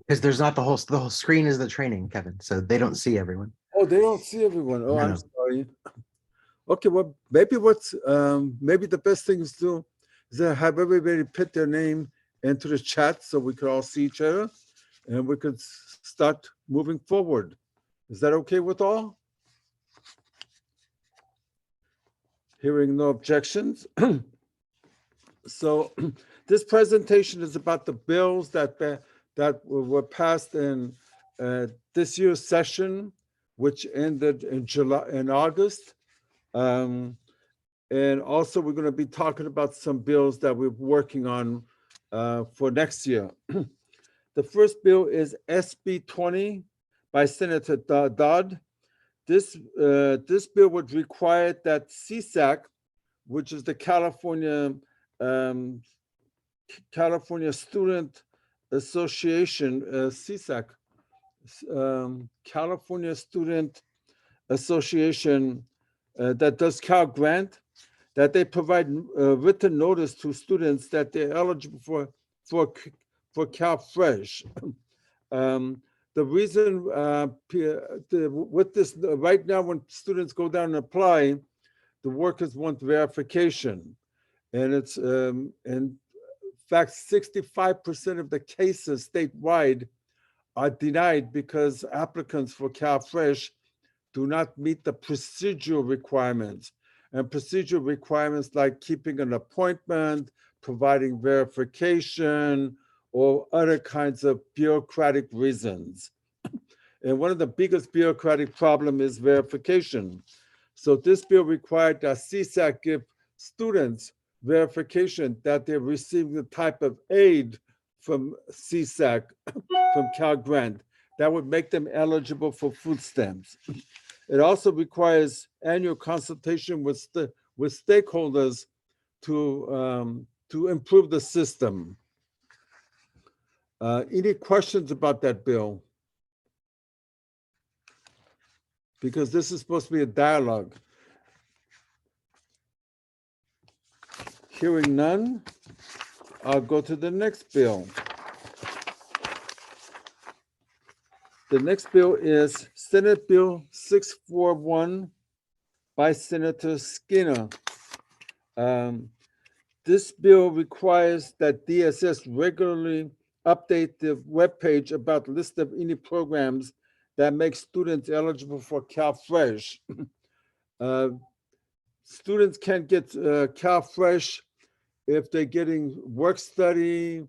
Because there's not the whole screen is the training, Kevin. So they don't see everyone. Oh, they don't see everyone. Oh, I'm No. sorry. Okay, well, maybe the best thing is to have everybody put their name into the chat so we could all see each other and we could start moving forward. Is that okay with all? Hearing no objections. So this presentation is about the bills that were passed in this year's session, which ended in August. And also we're going to be talking about some bills that we're working on for next year. The first bill is SB 20 by Senator Dodd. This bill would require that CSAC, which is the California Student Association, CSAC, California Student Association that does Cal Grant, that they provide written notice to students that they're eligible for CalFresh. The reason with this right now, when students go down and apply, the workers want verification, and it's in fact 65% of the cases statewide are denied because applicants for CalFresh do not meet the procedural requirements. And procedural requirements like keeping an appointment, providing verification, or other kinds of bureaucratic reasons. And one of the biggest bureaucratic problem is verification. So this bill required that CSAC give students verification that they're receiving the type of aid from CSAC, from Cal Grant, that would make them eligible for food stamps. It also requires annual consultation with stakeholders to improve the system. Any questions about that bill? Because this is supposed to be a dialogue. Hearing none, I'll go to the next bill. The next bill is Senate Bill 641 by Senator Skinner. This bill requires that DSS regularly update the webpage about the list of any programs that make students eligible for CalFresh. Students can get CalFresh if they're getting work study,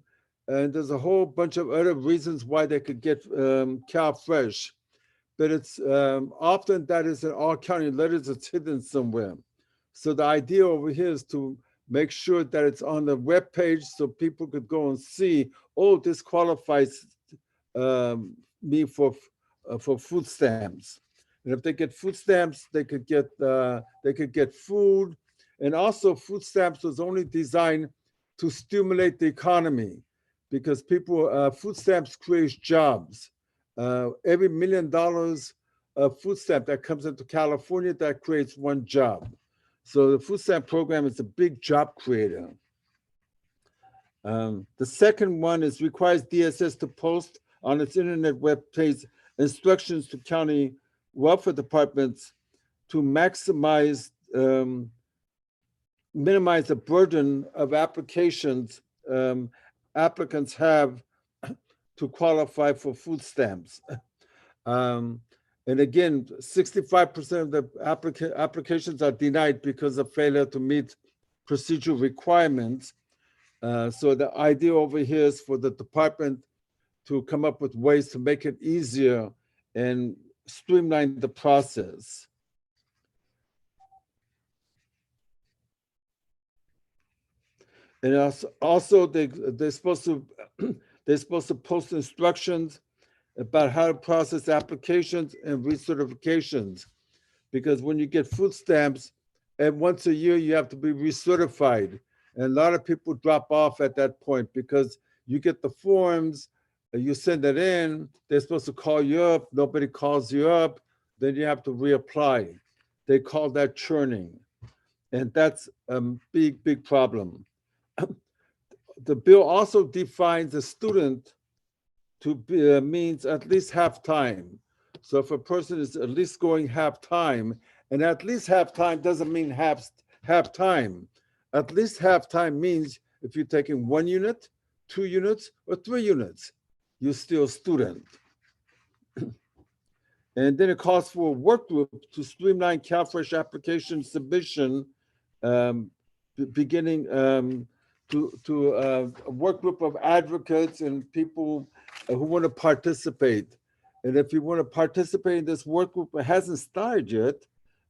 and there's a whole bunch of other reasons why they could get CalFresh. But it's often that is in all county letters, it's hidden somewhere. So the idea over here is to make sure that it's on the web page so people could go and see, oh, this qualifies me for food stamps. And if they get food stamps, they could get food. And also food stamps was only designed to stimulate the economy, because people, food stamps creates jobs. Every $1 million of food stamp that comes into California, that creates one job. So the food stamp program is a big job creator. The second one is requires DSS to post on its internet web page instructions to county welfare departments to minimize the burden of applications applicants have to qualify for food stamps. And again, 65% of the applications are denied because of failure to meet procedural requirements. So the idea over here is for the department to come up with ways to make it easier and streamline the process. And also they're supposed to post instructions about how to process applications and recertifications, because when you get food stamps, and once a year you have to be recertified, and a lot of people drop off at that point because you get the forms, you send it in, they're supposed to call you up, nobody calls you up, then you have to reapply. They call that churning, and that's a big problem. The bill also defines a student to be, means at least half time. So if a person is at least going half time, and at least half time doesn't mean half time. At least half time means if you're taking 1 unit, 2 units, or 3 units, you're still a student. And then it calls for a work group to streamline CalFresh application submission, beginning to a work group of advocates and people who want to participate. And if you want to participate in this work group, it hasn't started yet.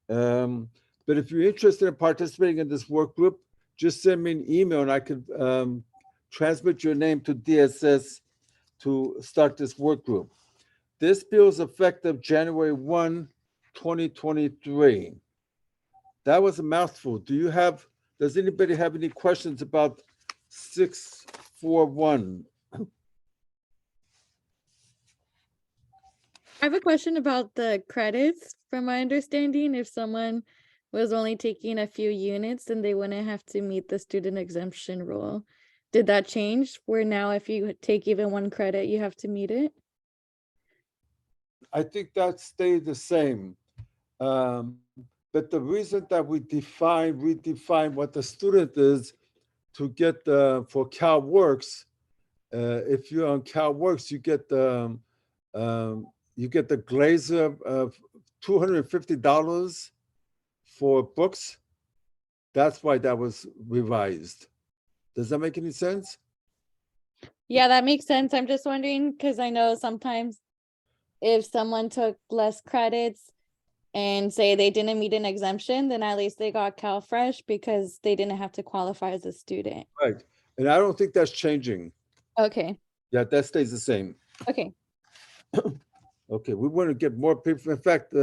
But if you're interested in participating in this work group, just send me an email and I could transmit your name to DSS to start this work group. This bill is effective January 1, 2023. That was a mouthful. Does anybody have any questions about 641? I have a question about the credits. From my understanding, if someone was only taking a few units, then they wouldn't have to meet the student exemption rule. Did that change where now if you take even 1 credit, you have to meet it? I think that stayed the same. But the reason that we redefine what the student is to get for CalWorks, if you're on CalWorks, you get the Glazer of $250 for books. That's why that was revised. Does that make any sense? Yeah, that makes sense. I'm just wondering because I know sometimes if someone took less credits and say they didn't meet an exemption, then at least they got CalFresh because they didn't have to qualify as a student. Right. And I don't think that's changing. Okay. Yeah, that stays the same. Okay. Okay, we want to get more people. In fact,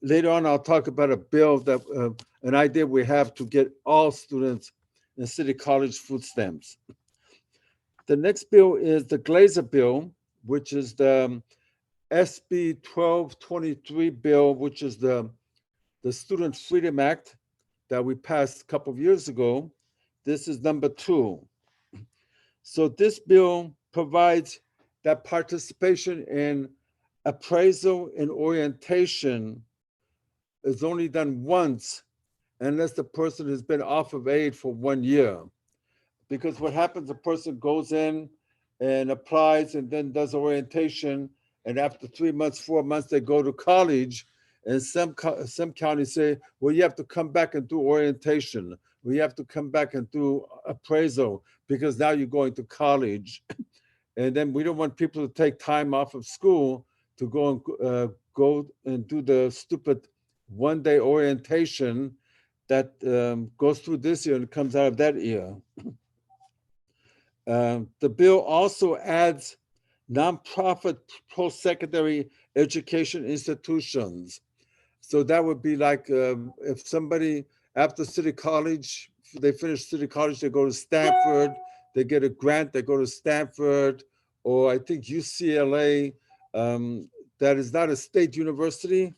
later on, I'll talk about a bill that an idea we have to get all students in City College food stamps. The next bill is the Glazer bill, which is the SB 1223 bill, which is the Student Freedom Act that we passed a couple of years ago. This is number 2. So this bill provides that participation in appraisal and orientation is only done once unless the person has been off of aid for 1 year. Because what happens, a person goes in and applies and then does orientation, and after 3 months, 4 months, they go to college, and some counties say, well, you have to come back and do orientation. We have to come back and do appraisal because now you're going to college. And then we don't want people to take time off of school to go and do the stupid 1-day orientation that goes through this year and comes out of that year. The bill also adds nonprofit post-secondary education institutions. So that would be like if somebody after City College, they finish City College, they go to Stanford, they get a grant, they go to Stanford, or I think UCLA, that is not a state university,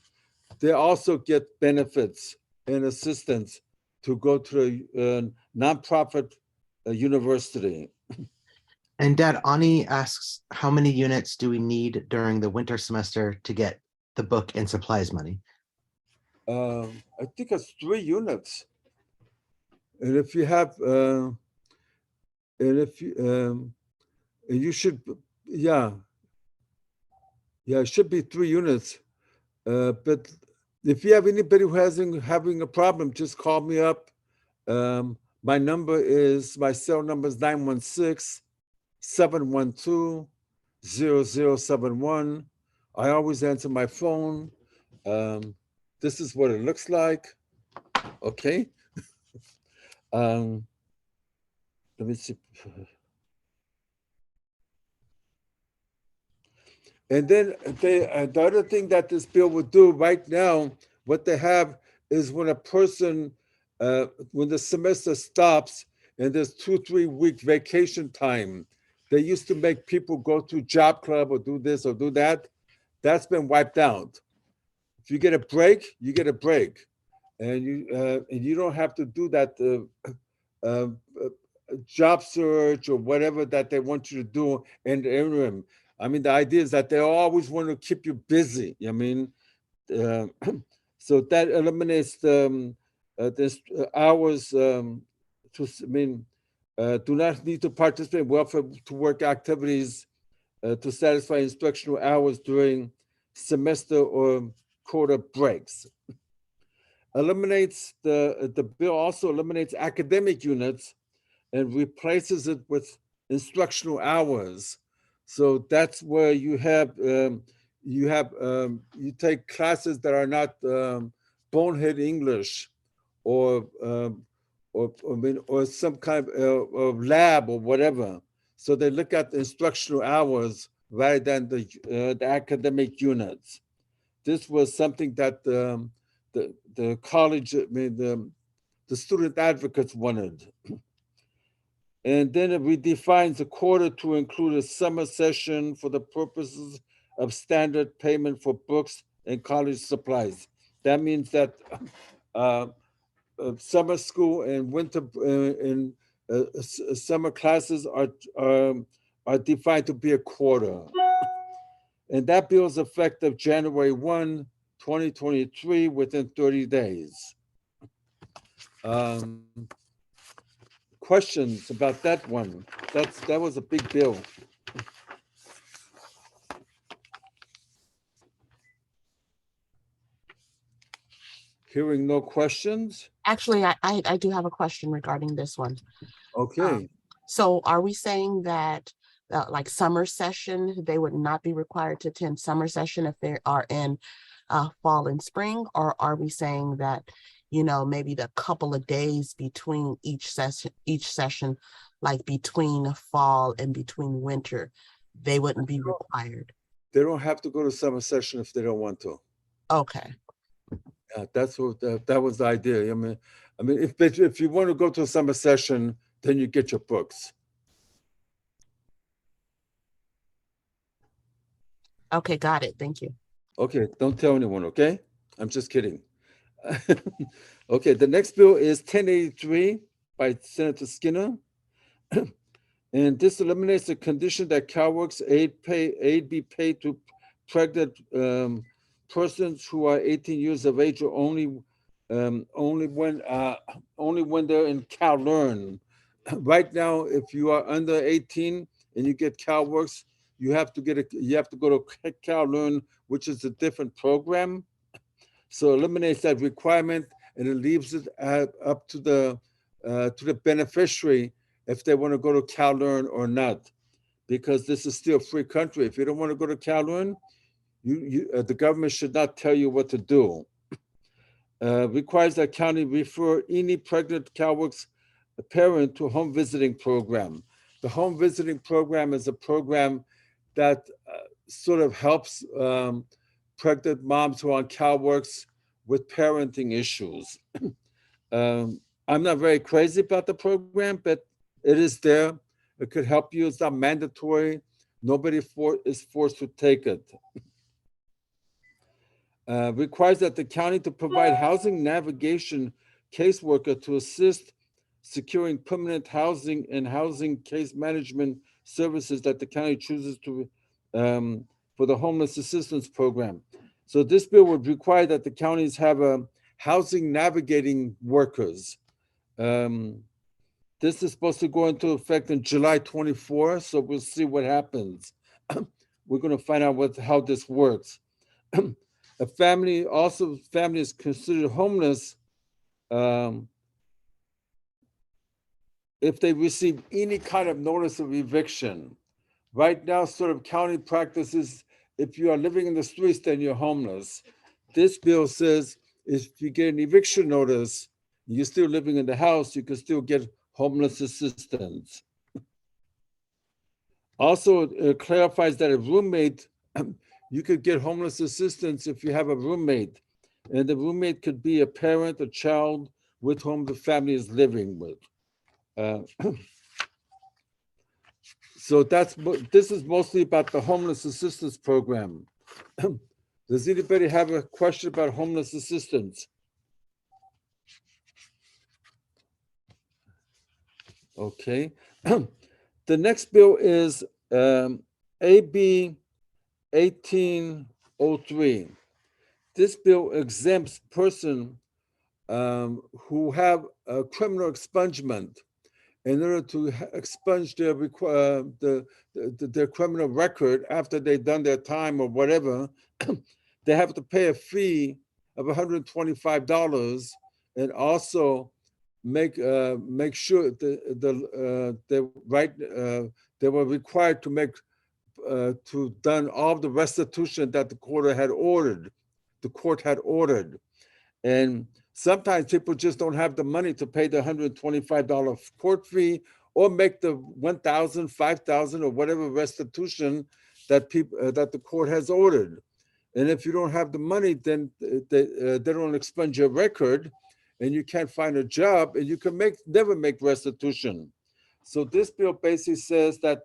they also get benefits and assistance to go to a nonprofit university. And Dad, Ani asks, how many units do we need during the winter semester to get the book and supplies money? I think it's 3 units. And if you have, and if you should, yeah, it should be 3 units. But if you have anybody who having a problem, just call me up. My cell number is 916-712-0071. I always answer my phone. This is what it looks like. Okay. Let me see. And then the other thing that this bill would do right now, what they have is when a person, when the semester stops and there's 2-3 week vacation time, they used to make people go to job club or do this or do that. That's been wiped out. If you get a break, you get a break. And you don't have to do that job search or whatever that they want you to do in the interim. I mean, the idea is that they always want to keep you busy. I mean, so that eliminates this hours do not need to participate in welfare to work activities to satisfy instructional hours during semester or quarter breaks. The bill also eliminates academic units and replaces it with instructional hours. So that's where you take classes that are not bonehead English or some kind of lab or whatever. So they look at the instructional hours rather than the academic units. This was something that the college, the student advocates wanted. And then it redefines a quarter to include a summer session for the purposes of standard payment for books and college supplies. That means that summer school and winter and summer classes are defined to be a quarter. And that bill is effective January 1, 2023, within 30 days. Questions about that one? That was a big bill. Hearing no questions. Actually, I do have a question regarding this one. Okay. So are we saying that like summer session, they would not be required to attend summer session if they are in fall and spring? Or are we saying that, you know, maybe the couple of days between each session, like between fall and between winter, they wouldn't be required? They don't have to go to summer session if they don't want to. Okay. Yeah, that's what that was the idea. I mean, if you want to go to a summer session, then you get your books. Okay, got it. Thank you. Okay, don't tell anyone, okay? I'm just kidding. Okay, the next bill is 1083 by Senator Skinner. And this eliminates the condition that CalWORKs aid be paid to pregnant persons who are 18 years of age or only when they're in CalLearn. Right now, if you are under 18 and you get CalWORKs, you have to go to CalLearn, which is a different program. So it eliminates that requirement and it leaves it up to the beneficiary if they want to go to CalLearn or not, because this is still a free country. If you don't want to go to CalLearn, the government should not tell you what to do. Requires that county refer any pregnant CalWORKs parent to a home visiting program. The home visiting program is a program that sort of helps pregnant moms who are on CalWORKs with parenting issues. I'm not very crazy about the program, but it is there. It could help you. It's not mandatory. Nobody is forced to take it. Requires that the county to provide housing navigation caseworker to assist securing permanent housing and housing case management services that the county chooses to for the homeless assistance program. So this bill would require that the counties have a housing navigating workers. This is supposed to go into effect in July 24, so we'll see what happens. We're going to find out how this works. A family is considered homeless if they receive any kind of notice of eviction. Right now, sort of county practices, if you are living in the streets, then you're homeless. This bill says if you get an eviction notice, you're still living in the house, you can still get homeless assistance. Also, it clarifies that a roommate, you could get homeless assistance if you have a roommate, and the roommate could be a parent, a child with whom the family is living with. So this is mostly about the homeless assistance program. Does anybody have a question about homeless assistance? Okay. The next bill is AB 1803. This bill exempts person who have a criminal expungement in order to expunge their their criminal record after they've done their time or whatever. They have to pay a fee of $125 and also make sure they were required to make to done all the restitution that the court had ordered. And sometimes people just don't have the money to pay the $125 court fee or make the $1,000, $5,000, or whatever restitution that that the court has ordered. And if you don't have the money, then they don't expunge your record, and you can't find a job, and you can never make restitution. So this bill basically says that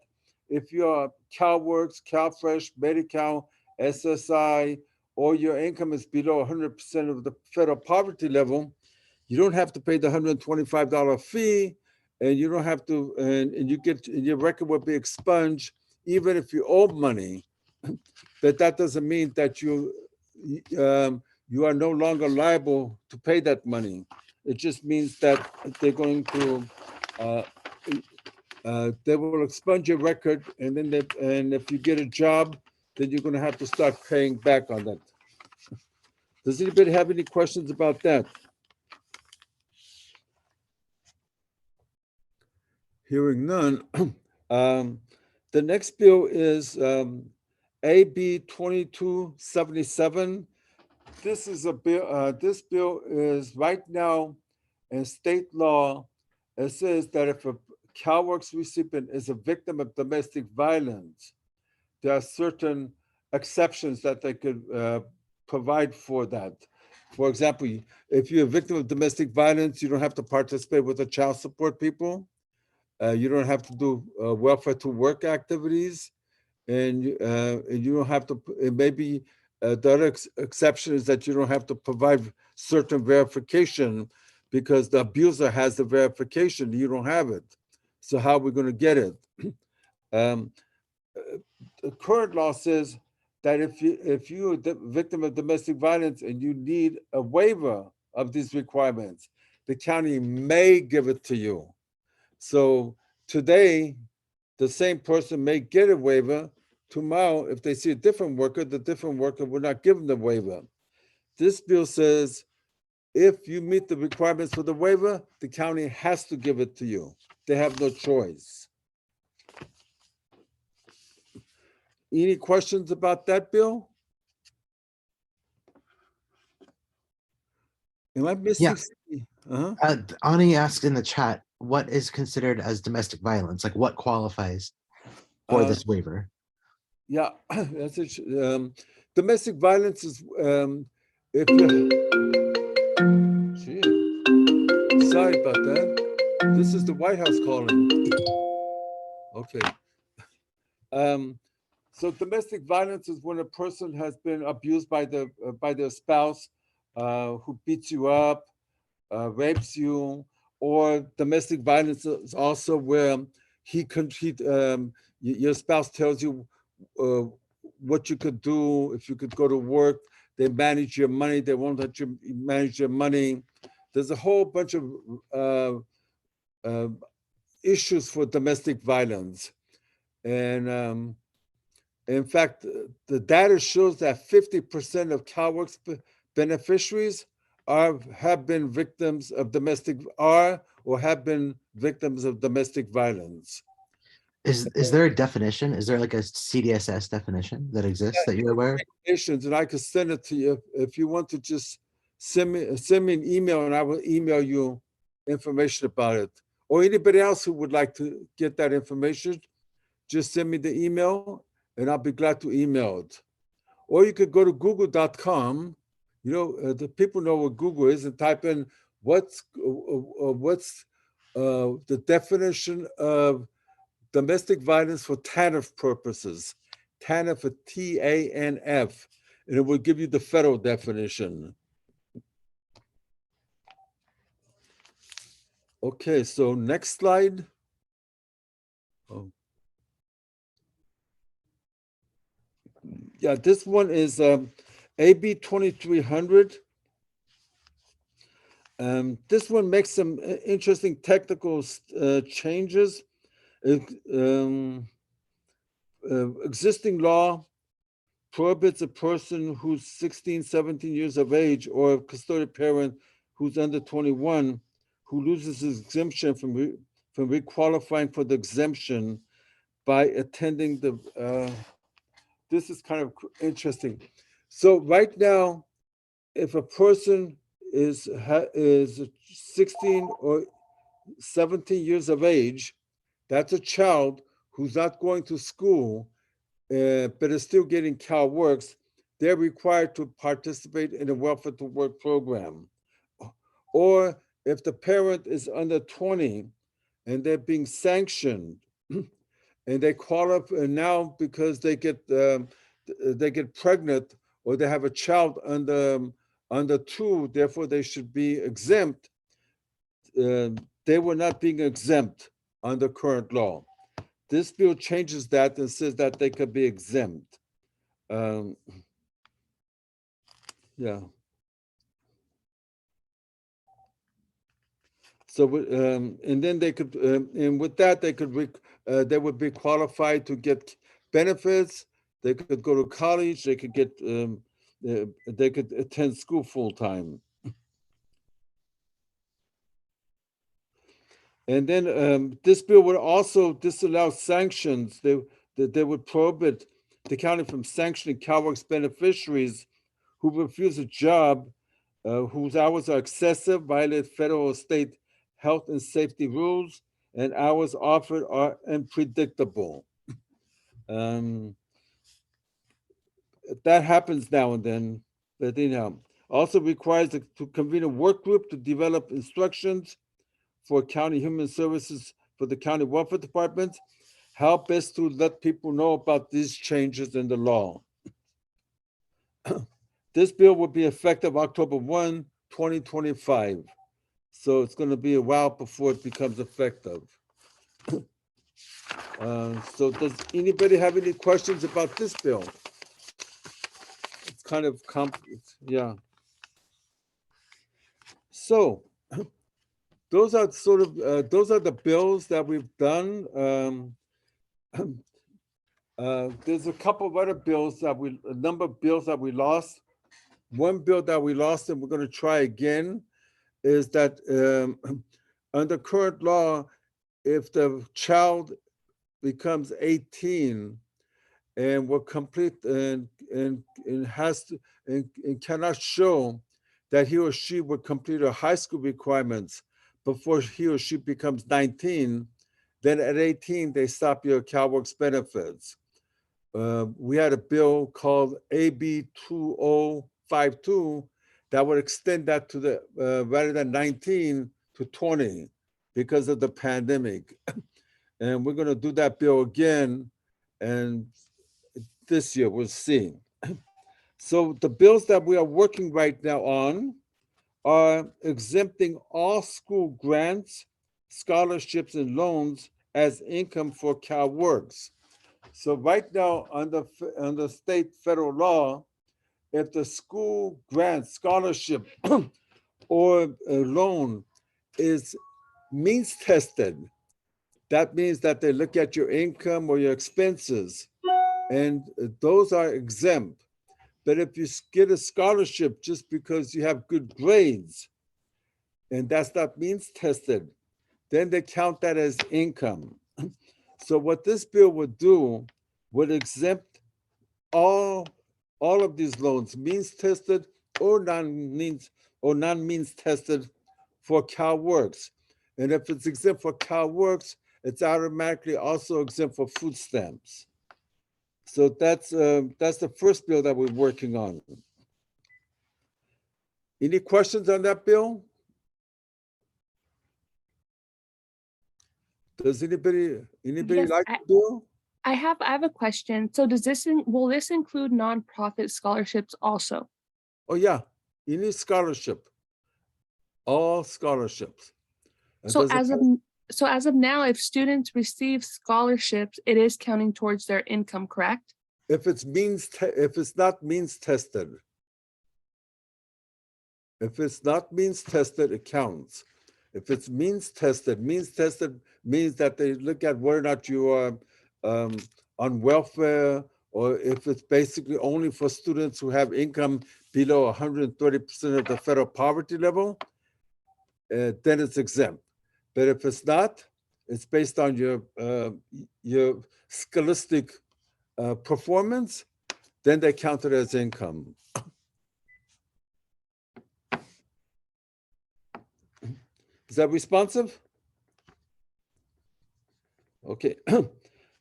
if you're CalWorks, CalFresh, Medi-Cal, SSI, or your income is below 100% of the federal poverty level, you don't have to pay the $125 fee, and you don't have to, and your record will be expunged even if you owe money. But that doesn't mean that you are no longer liable to pay that money. It just means that they're going to they will expunge your record, and then and if you get a job, then you're going to have to start paying back on that. Does anybody have any questions about that? Hearing none. The next bill is AB 2277. This is a bill. This bill is right now in state law. It says that if a CalWorks recipient is a victim of domestic violence, there are certain exceptions that they could provide for that. For example, if you're a victim of domestic violence, you don't have to participate with the child support people. You don't have to do welfare to work activities, and you don't have to. It may be the other exception is that you don't have to provide certain verification because the abuser has the verification. You don't have it. So how are we going to get it? The current law says that if you're the victim of domestic violence and you need a waiver of these requirements, the county may give it to you. So today, the same person may get a waiver. Tomorrow, if they see a different worker, the different worker will not give them the waiver. This bill says if you meet the requirements for the waiver, the county has to give it to you. They have no choice. Any questions about that bill? Am I missing? Yeah. Ani asked in the chat, what is considered as domestic violence? Like what qualifies for this waiver? Yeah, that's it. Domestic violence is if you. Gee, sorry about that. This is the White House calling. Okay. So domestic violence is when a person has been abused by their spouse, who beats you up, rapes you, or domestic violence is also where your spouse tells you what you could do, if you could go to work. They manage your money. They won't let you manage your money. There's a whole bunch of issues for domestic violence. And in fact, the data shows that 50% of CalWorks beneficiaries have been victims of domestic violence. Is there a definition? Is there like a CDSS definition that exists that you're aware of? And I could send it to you if you want to. Just send me an email, and I will email you information about it. Or anybody else who would like to get that information, just send me the email, and I'll be glad to email it. Or you could go to google.com. You know, the people know what Google is, and type in what's the definition of domestic violence for TANF purposes. TANF, TANF, and it will give you the federal definition. Okay, so next slide. Oh. Yeah, this one is AB 2300. This one makes some interesting technical changes. Existing law prohibits a person who's 16, 17 years of age or a custodial parent who's under 21 who loses his exemption from requalifying for the exemption by attending the, this is kind of interesting. So right now, if a person is 16 or 17 years of age, that's a child who's not going to school, but is still getting CalWorks, they're required to participate in a welfare to work program. Or if the parent is under 20 and they're being sanctioned, and they call up now because they get pregnant or they have a child under 2, therefore they should be exempt. They were not being exempt under current law. This bill changes that and says that they could be exempt. Yeah. So, and then they could, and with that, they would be qualified to get benefits. They could go to college. They could get, they could attend school full time. And then this bill would also disallow sanctions. They would prohibit the county from sanctioning CalWorks beneficiaries who refuse a job, whose hours are excessive, violate federal or state health and safety rules, and hours offered are unpredictable. That happens now and then, but also requires to convene a work group to develop instructions for county human services, for the county welfare department, how best to let people know about these changes in the law. This bill will be effective October 1, 2025. So it's going to be a while before it becomes effective. So does anybody have any questions about this bill? It's kind of complex, yeah. So those are sort of, those are the bills that we've done. There's a couple of other bills that a number of bills that we lost. One bill that we lost and we're going to try again is that under current law, if the child becomes 18 and will complete and has to and cannot show that he or she would complete her high school requirements before he or she becomes 19, then at 18 they stop your CalWorks benefits. We had a bill called AB 2052 that would extend that to the rather than 19 to 20 because of the pandemic. And we're going to do that bill again, and this year we'll see. So the bills that we are working right now on are exempting all school grants, scholarships, and loans as income for CalWorks. So right now, under state federal law, if the school grant, scholarship, or a loan is means tested, that means that they look at your income or your expenses, and those are exempt. But if you get a scholarship just because you have good grades, and that's not means tested, then they count that as income. So what this bill would do would exempt all of these loans, means tested or non-means tested, for CalWorks. And if it's exempt for CalWorks, it's automatically also exempt for food stamps. So that's the first bill that we're working on. Any questions on that bill? Does anybody Yes, like the bill? I have a question. So will this include nonprofit scholarships also? Oh yeah, any scholarship, all scholarships. So so as of now, if students receive scholarships, it is counting towards their income, correct? If it's if it's not means tested. If it's not means tested, it counts. If it's means tested means that they look at whether or not you are on welfare, or if it's basically only for students who have income below 130% of the federal poverty level, then it's exempt. But if it's not, it's based on your scholastic performance, then they count it as income. Is that responsive? Okay.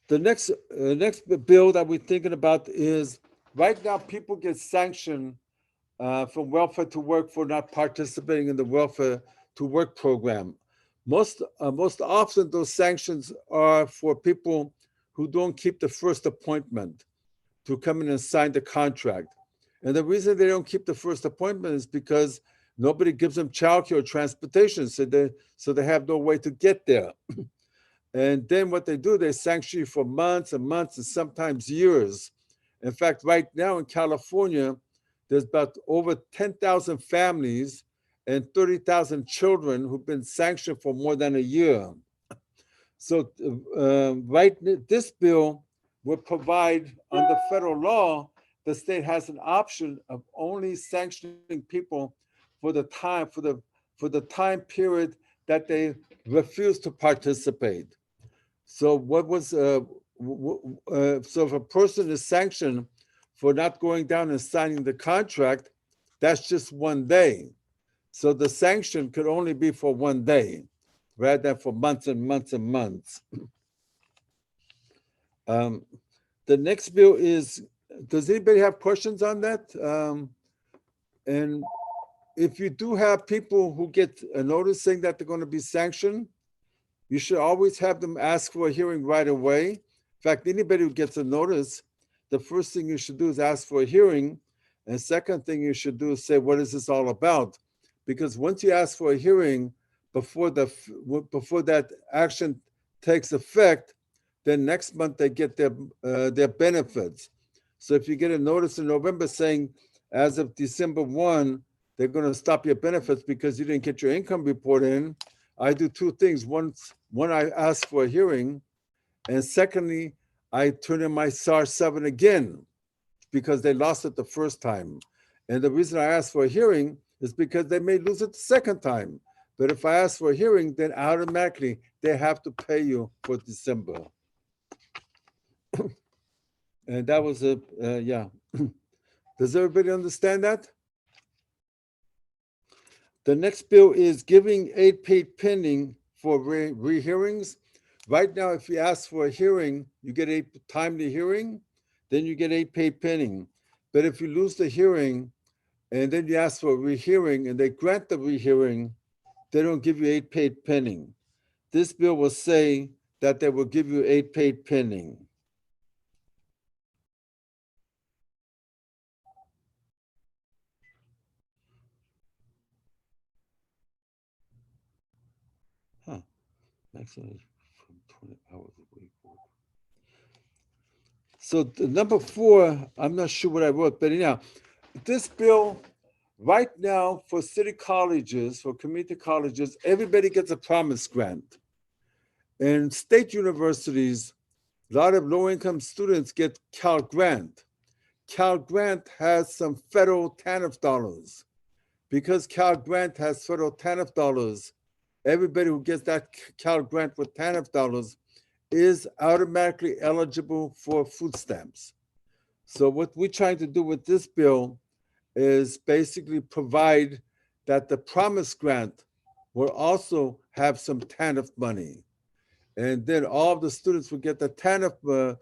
The next bill that we're thinking about is, right now people get sanctioned from welfare to work for not participating in the welfare to work program. Most often those sanctions are for people who don't keep the first appointment to come in and sign the contract. And the reason they don't keep the first appointment is because nobody gives them childcare or transportation, so they have no way to get there. And then what they do, they sanction you for months and months and sometimes years. In fact, right now in California, there's about over 10,000 families and 30,000 children who've been sanctioned for more than a year. So this bill will provide, under federal law, the state has an option of only sanctioning people for the time period that they refuse to participate. So so if a person is sanctioned for not going down and signing the contract, that's just 1 day. So the sanction could only be for 1 day, rather than for months and months and months. The next bill is, does anybody have questions on that? And if you do have people who get a notice saying that they're going to be sanctioned, you should always have them ask for a hearing right away. In fact, anybody who gets a notice, the first thing you should do is ask for a hearing. And second thing you should do is say, what is this all about? Because once you ask for a hearing, before that action takes effect, then next month they get their benefits. So if you get a notice in November saying, as of December 1, they're going to stop your benefits because you didn't get your income report in, I do two things. One, I ask for a hearing, and secondly, I turn in my SAR 7 again because they lost it the first time. And the reason I ask for a hearing is because they may lose it the second time. But if I ask for a hearing, then automatically they have to pay you for December. And that was yeah. Does everybody understand that? The next bill is giving aid paid pending for rehearings. Right now, if you ask for a hearing, you get a timely hearing, then you get aid paid pending. But if you lose the hearing and then you ask for a rehearing and they grant the rehearing, they don't give you aid paid pending. This bill will say that they will give you aid paid pending. Huh. Maximum from 20 hours a week. So number 4, I'm not sure what I wrote, but anyhow, this bill right now for city colleges, for community colleges, everybody gets a promise grant. In state universities, a lot of low-income students get Cal Grant. Cal Grant has some federal TANF dollars. Because Cal Grant has federal TANF dollars, everybody who gets that Cal Grant with TANF dollars is automatically eligible for food stamps. So what we're trying to do with this bill is basically provide that the promise grant will also have some TANF money. And then all of the students who get the TANF,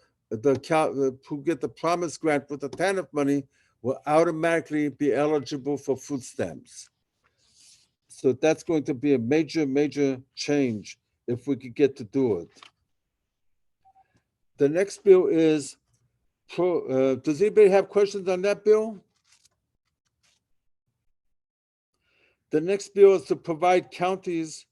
who get the promise grant with the TANF money will automatically be eligible for food stamps. So that's going to be a major, major change if we could get to do it. The next bill is, does anybody have questions on that bill? The next bill is to provide counties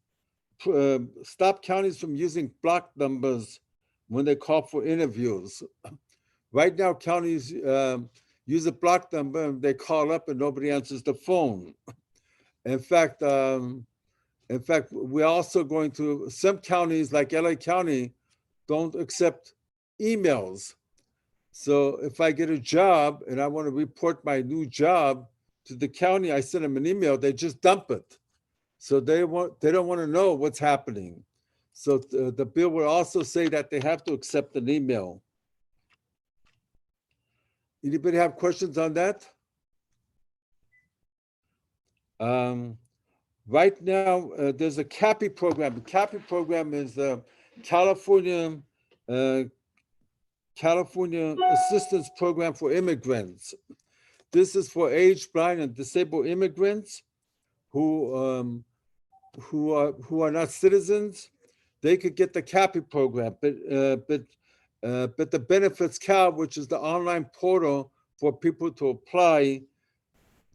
stop counties from using block numbers when they call for interviews. Right now, counties use a block number and they call up and nobody answers the phone. In fact, we're also going to, some counties like LA County don't accept emails. So if I get a job and I want to report my new job to the county, I send them an email, they just dump it. So they don't want to know what's happening. So the bill will also say that they have to accept an email. Anybody have questions on that? Right now, there's a CAPI program. The CAPI program is the California Assistance Program for Immigrants. This is for age, blind, and disabled immigrants who are not citizens. They could get the CAPI program, but the Benefits Cal, which is the online portal for people to apply,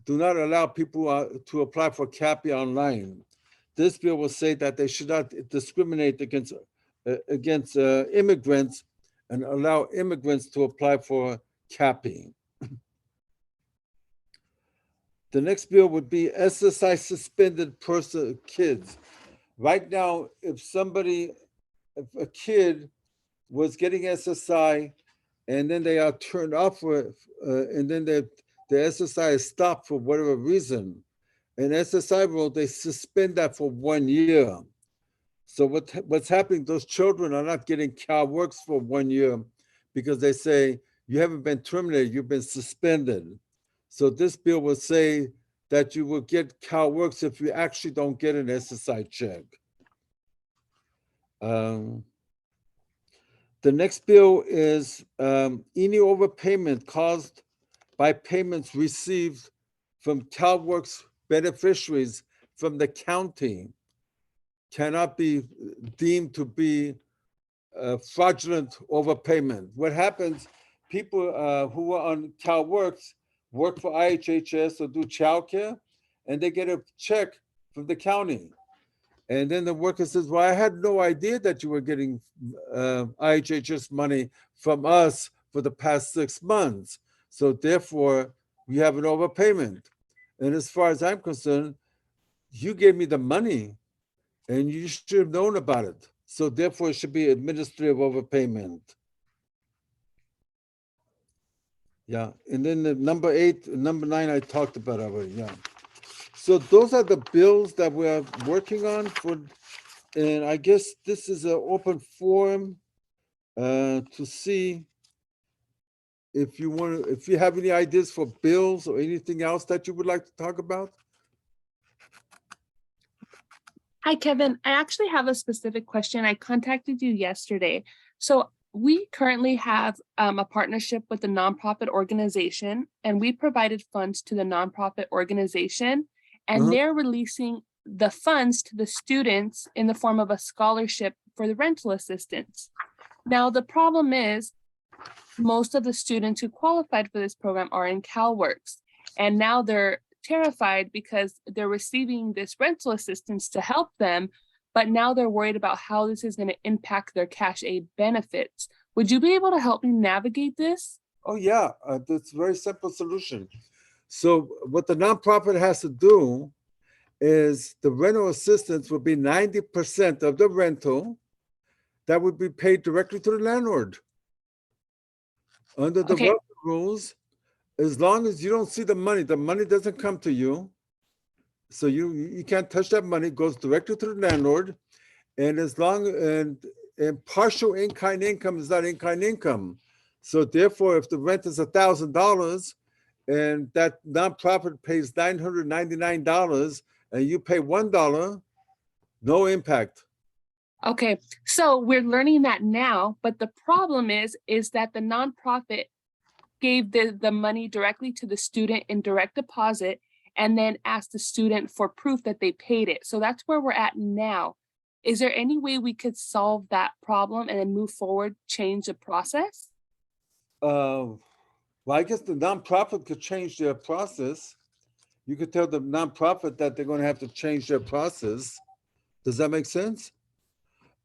do not allow people to apply for CAPI online. This bill will say that they should not discriminate against immigrants and allow immigrants to apply for CAPI. The next bill would be SSI suspended person kids. Right now, if a kid was getting SSI and then they are turned off for it, and then the SSI is stopped for whatever reason, in SSI rule, they suspend that for 1 year. So what's happening, those children are not getting CalWorks for 1 year because they say, you haven't been terminated, you've been suspended. So this bill will say that you will get CalWorks if you actually don't get an SSI check. The next bill is any overpayment caused by payments received from CalWorks beneficiaries from the county cannot be deemed to be fraudulent overpayment. What happens, people who are on CalWorks work for IHHS or do childcare, and they get a check from the county. And then the worker says, well, I had no idea that you were getting IHHS money from us for the past 6 months. So therefore, we have an overpayment. And as far as I'm concerned, you gave me the money and you should have known about it. So therefore, it should be administrative overpayment. Yeah, and then the number 8, number 9, I talked about already, yeah. So those are the bills that we're working on for, and I guess this is an open forum to see if you have any ideas for bills or anything else that you would like to talk about. Hi, Kevin. I actually have a specific question. I contacted you yesterday. So we currently have a partnership with a nonprofit organization, and we provided funds to the nonprofit organization, and they're releasing the funds to the students in the form of a scholarship for the rental assistance. Now, the problem is most of the students who qualified for this program are in CalWorks, and now they're terrified because they're receiving this rental assistance to help them, but now they're worried about how this is going to impact their cash aid benefits. Would you be able to help me navigate this? Oh yeah, that's a very simple solution. So what the nonprofit has to do is the rental assistance will be 90% of the rental that would be paid directly to the landlord. Under the welfare rules, as long as you don't see the money doesn't come to you. So you can't touch that money, it goes directly to the landlord. And as long and partial in-kind income is not in-kind income. So therefore, if the rent is $1,000 and that nonprofit pays $999 and you pay $1, no impact. Okay, so we're learning that now, but the problem is that the nonprofit gave the money directly to the student in direct deposit and then asked the student for proof that they paid it. So that's where we're at now. Is there any way we could solve that problem and then move forward, change the process? Well, I guess the nonprofit could change their process. You could tell the nonprofit that they're going to have to change their process. Does that make sense?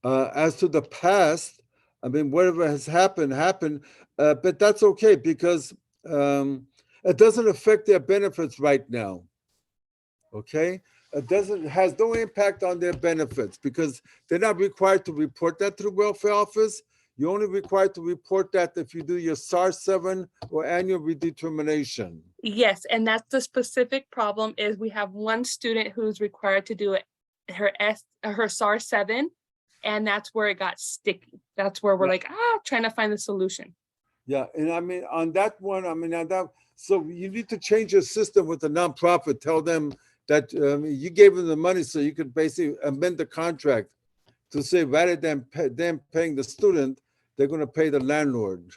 As to the past, I mean, whatever has happened, happened, but that's okay because it doesn't affect their benefits right now. Okay? Has no impact on their benefits because they're not required to report that to the welfare office. You're only required to report that if you do your SAR 7 or annual redetermination. Yes, and that's the specific problem is we have one student who's required to do it, her SAR 7, and that's where it got sticky. That's where we're like, trying to find the solution. Yeah, and I mean, on that one, I mean, on that, so you need to change your system with the nonprofit. Tell them that you gave them the money so you could basically amend the contract to say rather than them paying the student, they're going to pay the landlord.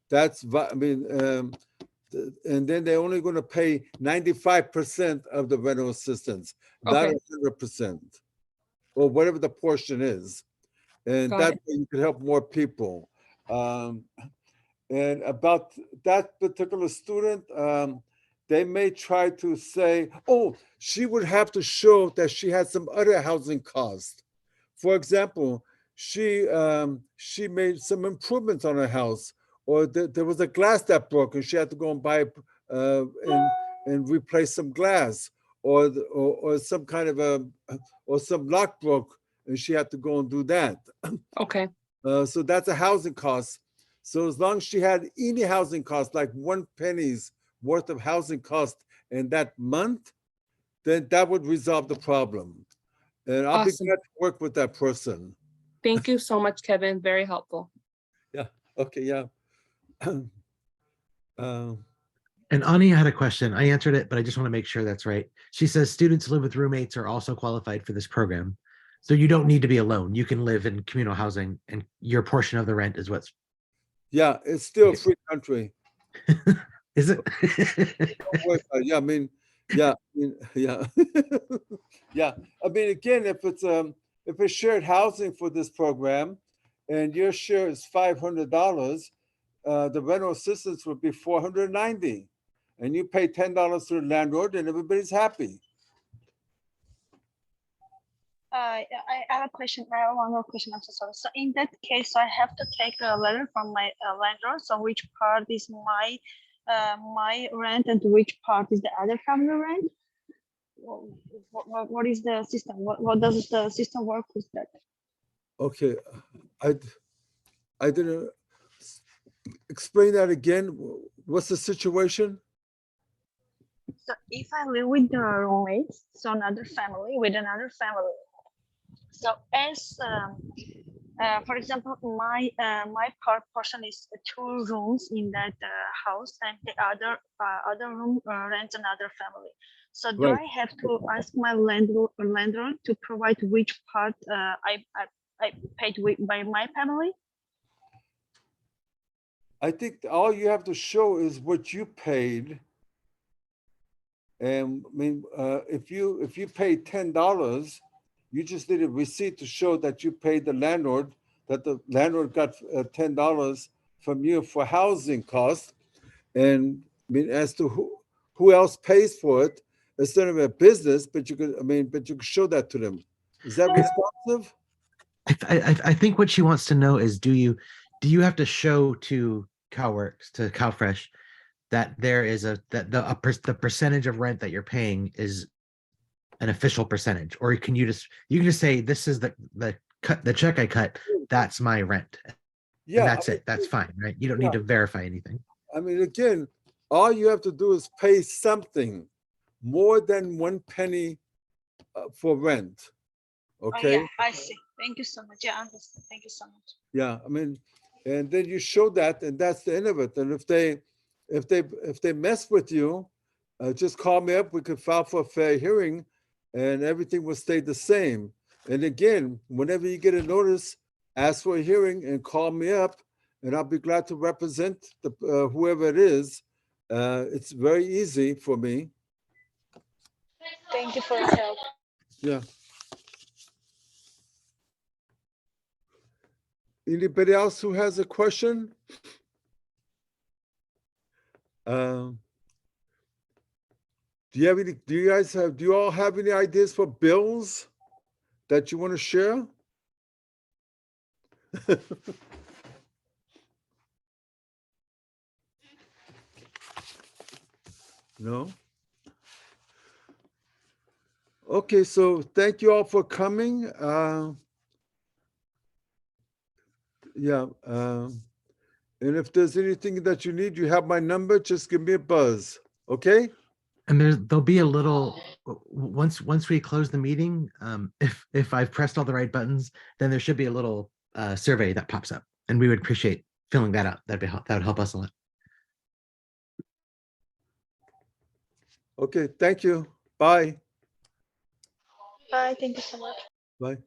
That's, I mean, and then they're only going to pay 95% of the rental assistance, not 100%, or whatever the portion is. And Got that it. way you can help more people. And about that particular student, they may try to say, oh, she would have to show that she had some other housing costs. For example, she made some improvements on her house, or there was a glass that broke and she had to go and buy and replace some glass, or some kind of or some lock broke and she had to go and do that. Okay. So that's a housing cost. So as long as she had any housing cost, like 1 penny's worth of housing cost in that month, then that would resolve the problem. And I'll be Awesome. glad to work with that person. Thank you so much, Kevin. Very helpful. Yeah, okay, yeah. Um, And Ani had a question. I answered it, but I just want to make sure that's right. She says students who live with roommates are also qualified for this program. So you don't need to be alone. You can live in communal housing and your portion of the rent is what's, yeah, it's still a free country. is it? Don't worry about it. Yeah, I mean, yeah, yeah. Yeah, I mean, again, if it's shared housing for this program and your share is $500, the rental assistance would be $490. And you pay $10 to the landlord and everybody's happy. I have a question. I have one more question. I'm so sorry. So in that case, I have to take a letter from my landlord. So which part is my my rent and which part is the other family rent? What is the system? What does the system work with that? Okay, I didn't explain that again. What's the situation? So if I live with the roommates, so another family with another family. So as for example, my portion is 2 rooms in that house, and the other room rents another family. So do Right. I have to ask my landlord to provide which part I paid by my family? I think all you have to show is what you paid. And I mean, if you paid $10, you just need a receipt to show that you paid the landlord, that the landlord got $10 from you for housing costs. And I mean, as to who else pays for it, it's none of a business, but you could, I mean, but you could show that to them. Is that responsive? I think what she wants to know is do you have to show to CalWorks, to CalFresh, that there is the percentage of rent that you're paying is an official percentage, or you can just say this is the check I cut, that's my rent, Yeah, and that's it. That's fine, right? You don't need to verify anything. I mean, again, all you have to do is pay something more than 1 penny for rent. Okay. Oh, yeah, I see. Thank you so much. Yeah, I understand. Thank you so much. Yeah, I mean, and then you show that, and that's the end of it. And if they mess with you, just call me up. We could file for a fair hearing, and everything will stay the same. And again, whenever you get a notice, ask for a hearing and call me up, and I'll be glad to represent the whoever it is. It's very easy for me. Thank you for your help. Yeah. Anybody else who has a question? Do you all have any ideas for bills that you want to share? No? Okay, so thank you all for coming. And if there's anything that you need, you have my number, just give me a buzz, okay? And there'll be a little once we close the meeting, if I've pressed all the right buttons, then there should be a little survey that pops up, and we would appreciate filling that out. That would help us a lot. Okay, thank you. Bye. Bye. Thank you so much. Bye.